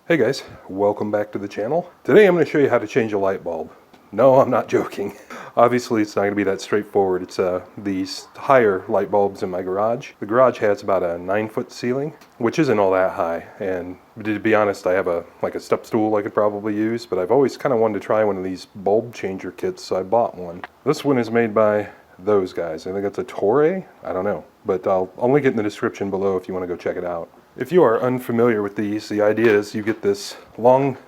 Hey guys, welcome back to the channel. Today I'm going to show you how to change a light bulb. No, I'm not joking. Obviously it's not going to be that straightforward. It's these higher light bulbs in my garage. The garage has about a 9-foot ceiling, which isn't all that high. And to be honest, I have a step stool I could probably use, but I've always kind of wanted to try one of these bulb changer kits, so I bought one. This one is made by those guys. I think it's a Torre? I don't know. But I'll link it in the description below if you want to go check it out. If you are unfamiliar with these, the idea is you get this long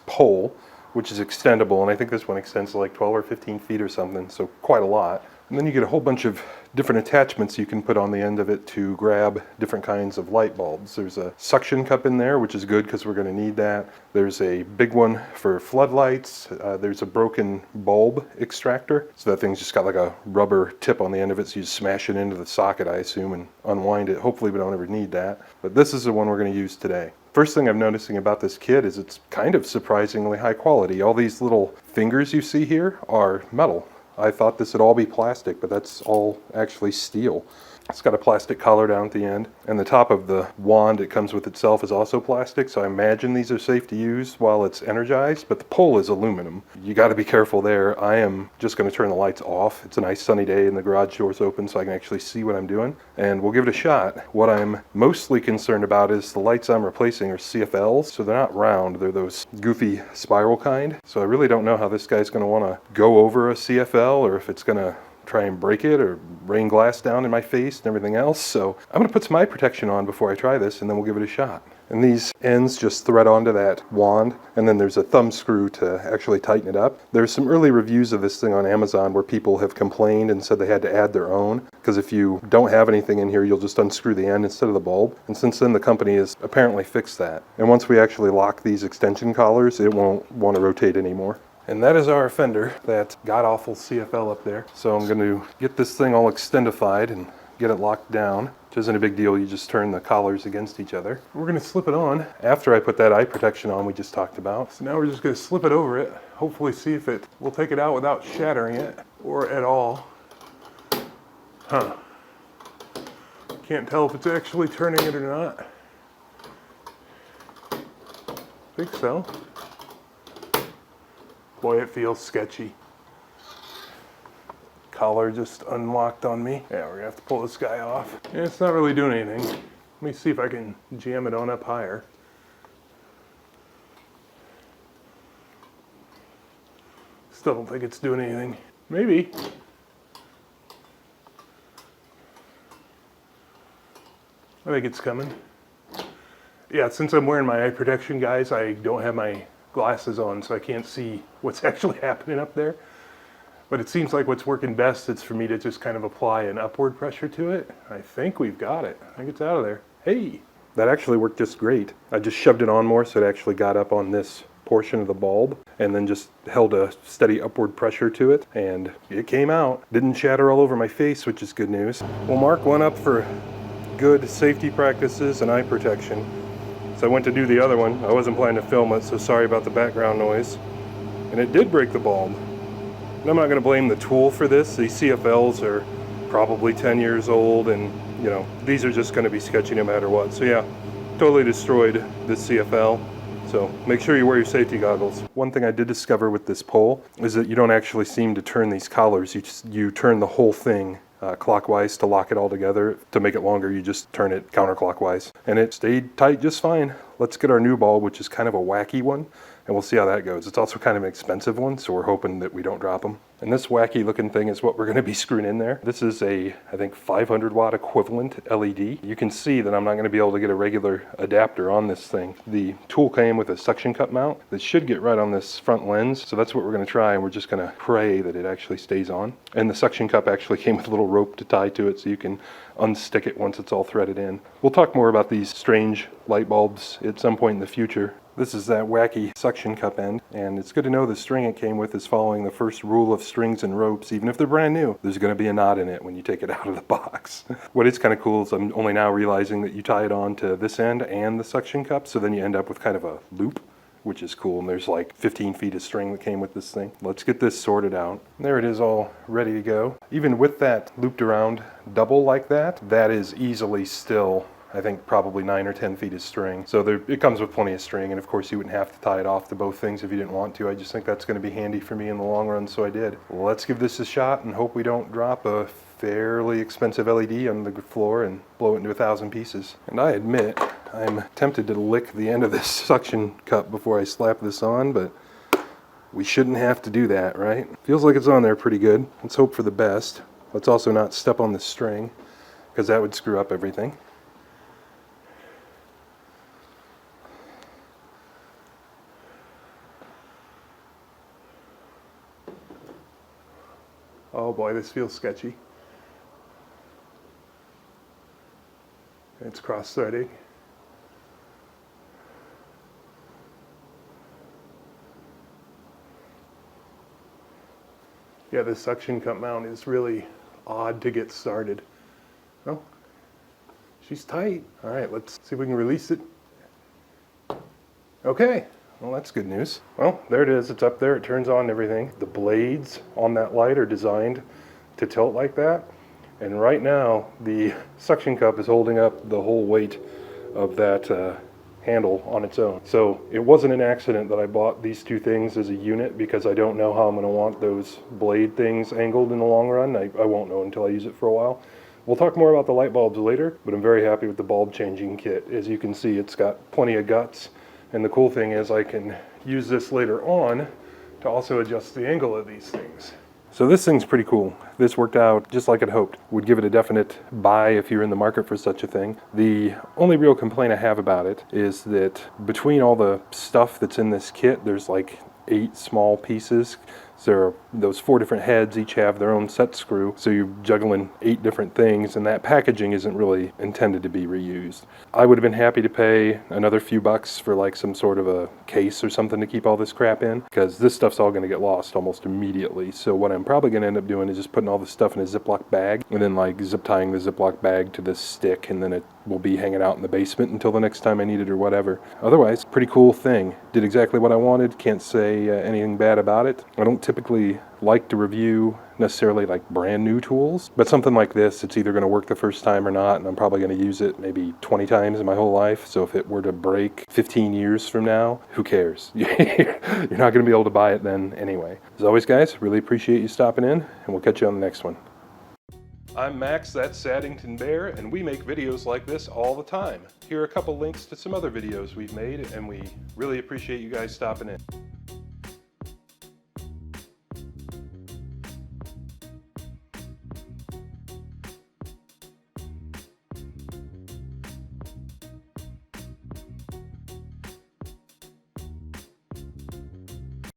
pole, which is extendable, and I think this one extends to like 12 or 15 feet or something, so quite a lot. And then you get a whole bunch of different attachments you can put on the end of it to grab different kinds of light bulbs. There's a suction cup in there, which is good because we're going to need that. There's a big one for floodlights. There's a broken bulb extractor. So that thing's just got like a rubber tip on the end of it, so you just smash it into the socket, I assume, and unwind it. Hopefully we don't ever need that. But this is the one we're going to use today. First thing I'm noticing about this kit is it's kind of surprisingly high quality. All these little fingers you see here are metal. I thought this would all be plastic, but that's all actually steel. It's got a plastic collar down at the end, and the top of the wand it comes with itself is also plastic, so I imagine these are safe to use while it's energized, but the pole is aluminum. You got to be careful there. I am just going to turn the lights off. It's a nice sunny day and the garage door's open so I can actually see what I'm doing, and we'll give it a shot. What I'm mostly concerned about is the lights I'm replacing are CFLs, so they're not round, they're those goofy spiral kind, so I really don't know how this guy's going to want to go over a CFL or if it's going to try and break it or rain glass down in my face and everything else. So I'm going to put some eye protection on before I try this, and then we'll give it a shot. And these ends just thread onto that wand, and then there's a thumb screw to actually tighten it up. There's some early reviews of this thing on Amazon where people have complained and said they had to add their own, because if you don't have anything in here, you'll just unscrew the end instead of the bulb. And since then, the company has apparently fixed that. And once we actually lock these extension collars, it won't want to rotate anymore. And that is our fender, that god-awful CFL up there. So I'm going to get this thing all extendified and get it locked down, which isn't a big deal. You just turn the collars against each other. We're going to slip it on after I put that eye protection on we just talked about. So now we're just going to slip it over it, hopefully see if it will take it out without shattering it, or at all. Huh. Can't tell if it's actually turning it or not. I think so. Boy, it feels sketchy. Collar just unlocked on me. Yeah, we're gonna have to pull this guy off. Yeah, it's not really doing anything. Let me see if I can jam it on up higher. Still don't think it's doing anything. Maybe. I think it's coming. Yeah, since I'm wearing my eye protection, guys, I don't have my glasses on, so I can't see what's actually happening up there. But it seems like what's working best is for me to just kind of apply an upward pressure to it. I think we've got it. I think it's out of there. Hey! That actually worked just great. I just shoved it on more so it actually got up on this portion of the bulb and then just held a steady upward pressure to it, and it came out. Didn't shatter all over my face, which is good news. We'll mark one up for good safety practices and eye protection. So I went to do the other one. I wasn't planning to film it, so sorry about the background noise. And it did break the bulb. And I'm not going to blame the tool for this. These CFLs are probably 10 years old, and you know, these are just going to be sketchy no matter what. So yeah, totally destroyed this CFL. So make sure you wear your safety goggles. One thing I did discover with this pole is that you don't actually seem to turn these collars. You turn the whole thing clockwise to lock it all together. To make it longer, you just turn it counterclockwise. And it stayed tight just fine. Let's get our new bulb, which is kind of a wacky one, and we'll see how that goes. It's also kind of an expensive one, so we're hoping that we don't drop them. And this wacky looking thing is what we're going to be screwing in there. This is a, I think, 500 watt equivalent LED. You can see that I'm not going to be able to get a regular adapter on this thing. The tool came with a suction cup mount that should get right on this front lens, so that's what we're going to try, and we're just going to pray that it actually stays on. And the suction cup actually came with a little rope to tie to it so you can unstick it once it's all threaded in. We'll talk more about these strange light bulbs at some point in the future. This is that wacky suction cup end, and it's good to know the string it came with is following the first rule of strings and ropes. Even if they're brand new, there's going to be a knot in it when you take it out of the box. What is kind of cool is I'm only now realizing that you tie it on to this end and the suction cup, so then you end up with kind of a loop, which is cool. And there's like 15 feet of string that came with this thing. Let's get this sorted out. There it is, all ready to go. Even with that looped around double like that, that is easily still I think probably 9 or 10 feet of string. So it comes with plenty of string, and of course you wouldn't have to tie it off to both things if you didn't want to. I just think that's going to be handy for me in the long run, so I did. Let's give this a shot and hope we don't drop a fairly expensive LED on the floor and blow it into 1,000 pieces. And I admit, I'm tempted to lick the end of this suction cup before I slap this on, but we shouldn't have to do that, right? Feels like it's on there pretty good. Let's hope for the best. Let's also not step on the string, because that would screw up everything. Oh boy, this feels sketchy. It's cross-threading. Yeah, this suction cup mount is really odd to get started. Oh, she's tight. All right, let's see if we can release it. Okay. Well, that's good news. Well, there it is. It's up there. It turns on and everything. The blades on that light are designed to tilt like that. And right now, the suction cup is holding up the whole weight of that handle on its own. So it wasn't an accident that I bought these two things as a unit, because I don't know how I'm going to want those blade things angled in the long run. I won't know until I use it for a while. We'll talk more about the light bulbs later, but I'm very happy with the bulb changing kit. As you can see, it's got plenty of guts. And the cool thing is I can use this later on to also adjust the angle of these things. So this thing's pretty cool. This worked out just like I'd hoped. Would give it a definite buy if you're in the market for such a thing. The only real complaint I have about it is that between all the stuff that's in this kit, there's like 8 small pieces. So there are those 4 different heads, each have their own set screw, so you're juggling 8 different things, and that packaging isn't really intended to be reused. I would have been happy to pay another few bucks for like some sort of a case or something to keep all this crap in, because this stuff's all going to get lost almost immediately. So what I'm probably going to end up doing is just putting all this stuff in a Ziploc bag, and then like zip tying the Ziploc bag to this stick, and then it will be hanging out in the basement until the next time I need it or whatever. Otherwise, pretty cool thing. Did exactly what I wanted. Can't say anything bad about it. I don't typically like to review necessarily like brand new tools, but something like this, it's either going to work the first time or not, and I'm probably going to use it maybe 20 times in my whole life. So if it were to break 15 years from now, who cares? You're not going to be able to buy it then anyway. As always, guys, really appreciate you stopping in, and we'll catch you on the next one. I'm Max, that's Saddington Bear, and we make videos like this all the time. Here are a couple links to some other videos we've made, and we really appreciate you guys stopping in.